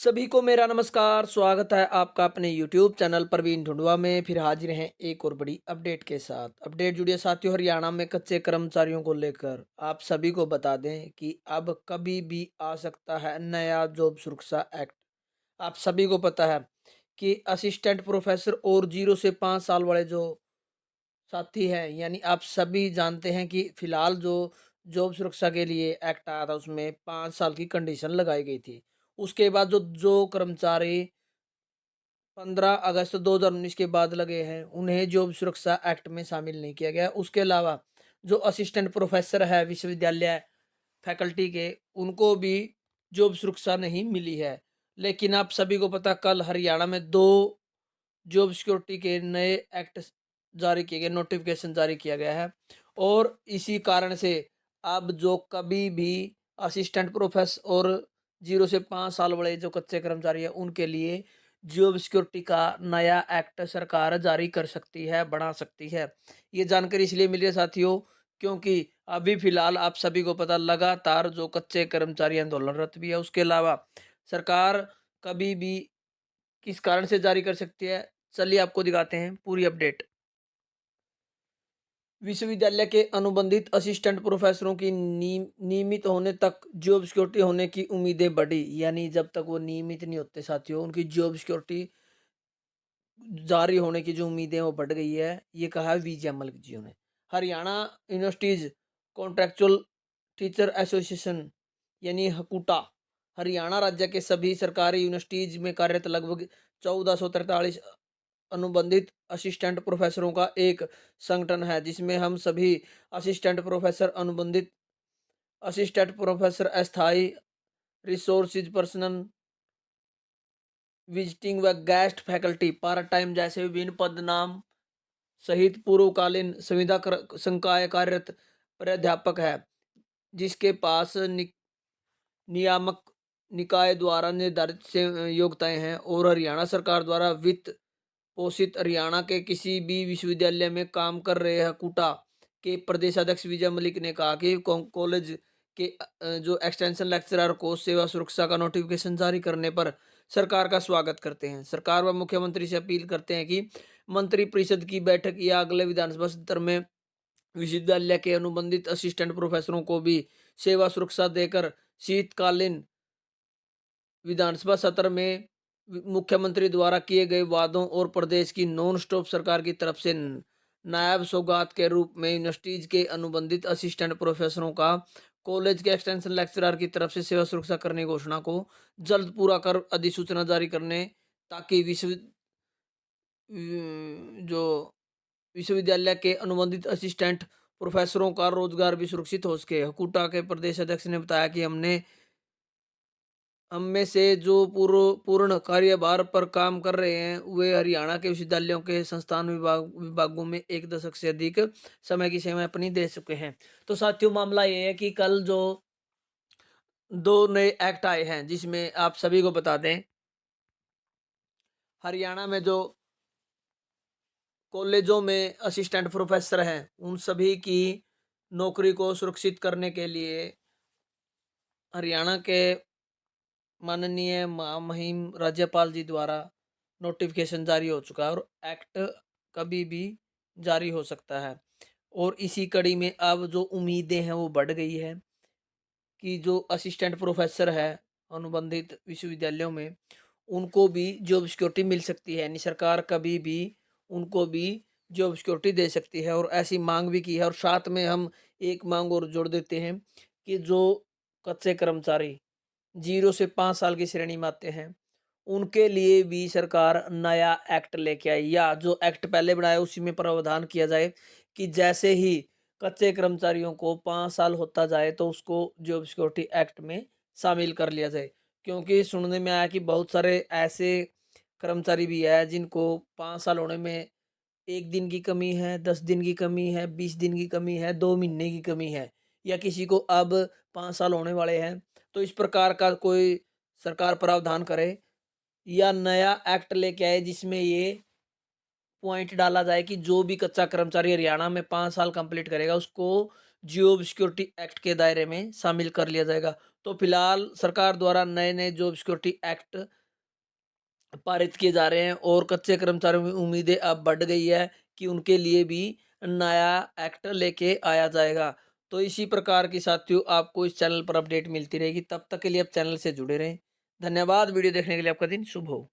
सभी को मेरा नमस्कार। स्वागत है आपका अपने YouTube चैनल प्रवीण ढूंढवा में। फिर हाजिर हैं एक और बड़ी अपडेट के साथ। अपडेट जुड़िए साथियों, हरियाणा में कच्चे कर्मचारियों को लेकर आप सभी को बता दें कि अब कभी भी आ सकता है नया जॉब सुरक्षा एक्ट। आप सभी को पता है कि असिस्टेंट प्रोफेसर और 0 से 5 साल वाले जो साथी हैं, यानी आप सभी जानते हैं कि फिलहाल जो जॉब सुरक्षा के लिए एक्ट आया था उसमें 5 साल की कंडीशन लगाई गई थी। उसके बाद जो जो कर्मचारी 15 अगस्त 2019 के बाद लगे हैं, उन्हें जॉब सुरक्षा एक्ट में शामिल नहीं किया गया। उसके अलावा जो असिस्टेंट प्रोफेसर है विश्वविद्यालय फैकल्टी के, उनको भी जॉब सुरक्षा नहीं मिली है। लेकिन आप सभी को पता, कल हरियाणा में 2 जॉब सिक्योरिटी के नए एक्ट जारी किए गए, नोटिफिकेशन जारी किया गया है। और इसी कारण से अब जो कभी भी असिस्टेंट प्रोफेसर और 0 से 5 साल वाले जो कच्चे कर्मचारी हैं, उनके लिए जॉब सिक्योरिटी का नया एक्ट सरकार जारी कर सकती है, बना सकती है। ये जानकारी इसलिए मिली है साथियों, क्योंकि अभी फिलहाल आप सभी को पता, लगातार जो कच्चे कर्मचारी आंदोलनरत भी है। उसके अलावा सरकार कभी भी किस कारण से जारी कर सकती है, चलिए आपको दिखाते हैं पूरी अपडेट। विश्वविद्यालय के अनुबंधित असिस्टेंट प्रोफेसरों की नियमित होने तक जॉब सिक्योरिटी होने की उम्मीदें बढ़ी। यानी जब तक वो नियमित नहीं होते साथियों, उनकी जॉब सिक्योरिटी जारी होने की जो उम्मीदें वो बढ़ गई है, ये कहा है वीजे मलिक जी ने। Haryana universities contractual teacher association यानी हकूटा, हरियाणा राज्य के सभी सरकारी यूनिवर्सिटीज में कार्यरत लगभग 1443 अनुबंधित असिस्टेंट प्रोफेसरों का एक संगठन है, जिसमें हम सभी असिस्टेंट प्रोफेसर, अनुबंधित असिस्टेंट प्रोफेसर, अस्थाई रिसोर्सिज पर्सनल, विजिटिंग व गेस्ट फैकल्टी, पार्ट टाइम जैसे विभिन्न पद नाम सहित पूर्वकालीन संविदा संकाय कार्यरत प्राध्यापक है, जिसके पास नियामक निकाय द्वारा निर्धारित से योग्यताएं हैं और हरियाणा सरकार द्वारा वित्त पोषित। हरियाणा के किसी भी विश्वविद्यालय में काम कर रहे हकूटा के प्रदेशाध्यक्ष विजय मलिक ने कहा कि कॉलेज के जो एक्सटेंशन लेक्चरर को सेवा सुरक्षा का नोटिफिकेशन जारी करने पर सरकार का स्वागत करते हैं। सरकार व मुख्यमंत्री से अपील करते हैं कि मंत्री परिषद की बैठक या अगले विधानसभा सत्र में विश्वविद्यालय के अनुबंधित असिस्टेंट प्रोफेसरों को भी सेवा सुरक्षा देकर शीतकालीन विधानसभा सत्र में मुख्यमंत्री द्वारा किए गए वादों और प्रदेश की नॉन स्टॉप सरकार की तरफ से नायब सौगात के रूप में यूनिवर्सिटीज के अनुबंधित असिस्टेंट प्रोफेसरों का कॉलेज के एक्सटेंशन लेक्चरर की तरफ से सेवा सुरक्षा करने की घोषणा को जल्द पूरा कर अधिसूचना जारी करने, ताकि जो विश्वविद्यालय के अनुबंधित असिस्टेंट प्रोफेसरों का रोजगार भी सुरक्षित हो सके। हकूटा के प्रदेश अध्यक्ष ने बताया कि हम में से जो पूर्ण कार्यभार पर काम कर रहे हैं, वे हरियाणा के विश्वविद्यालयों के संस्थान विभागों में 1 दशक से अधिक समय की सेवाएं अपनी दे चुके हैं। तो साथियों, मामला ये है कि कल जो 2 नए एक्ट आए हैं, जिसमें आप सभी को बता दें, हरियाणा में जो कॉलेजों में असिस्टेंट प्रोफेसर हैं, उन सभी की नौकरी को सुरक्षित करने के लिए हरियाणा के माननीय महामहिम राज्यपाल जी द्वारा नोटिफिकेशन जारी हो चुका है और एक्ट कभी भी जारी हो सकता है। और इसी कड़ी में अब जो उम्मीदें हैं वो बढ़ गई है कि जो असिस्टेंट प्रोफेसर है अनुबंधित विश्वविद्यालयों में, उनको भी जॉब सिक्योरिटी मिल सकती है। यानी सरकार कभी भी उनको भी जॉब सिक्योरिटी दे सकती है, और ऐसी मांग भी की है। और साथ में हम एक मांग और जोड़ देते हैं कि जो कच्चे कर्मचारी 0 से 5 साल की श्रेणी में आते हैं, उनके लिए भी सरकार नया एक्ट लेके आई, या जो एक्ट पहले बनाया उसी में प्रावधान किया जाए कि जैसे ही कच्चे कर्मचारियों को 5 साल होता जाए तो उसको जॉब सिक्योरिटी एक्ट में शामिल कर लिया जाए। क्योंकि सुनने में आया कि बहुत सारे ऐसे कर्मचारी भी है जिनको 5 साल होने में 1 दिन की कमी है, 10 दिन की कमी है, 20 दिन की कमी है, 2 महीने की कमी है, या किसी को अब 5 साल होने वाले हैं। तो इस प्रकार का कोई सरकार प्रावधान करे या नया एक्ट लेके आए, जिसमें ये पॉइंट डाला जाए कि जो भी कच्चा कर्मचारी हरियाणा में 5 साल कंप्लीट करेगा, उसको जॉब सिक्योरिटी एक्ट के दायरे में शामिल कर लिया जाएगा। तो फिलहाल सरकार द्वारा नए नए जॉब सिक्योरिटी एक्ट पारित किए जा रहे हैं और कच्चे कर्मचारियों की उम्मीदें अब बढ़ गई है कि उनके लिए भी नया एक्ट लेके आया जाएगा। तो इसी प्रकार की साथियों आपको इस चैनल पर अपडेट मिलती रहेगी। तब तक के लिए आप चैनल से जुड़े रहें। धन्यवाद। वीडियो देखने के लिए आपका दिन शुभ हो।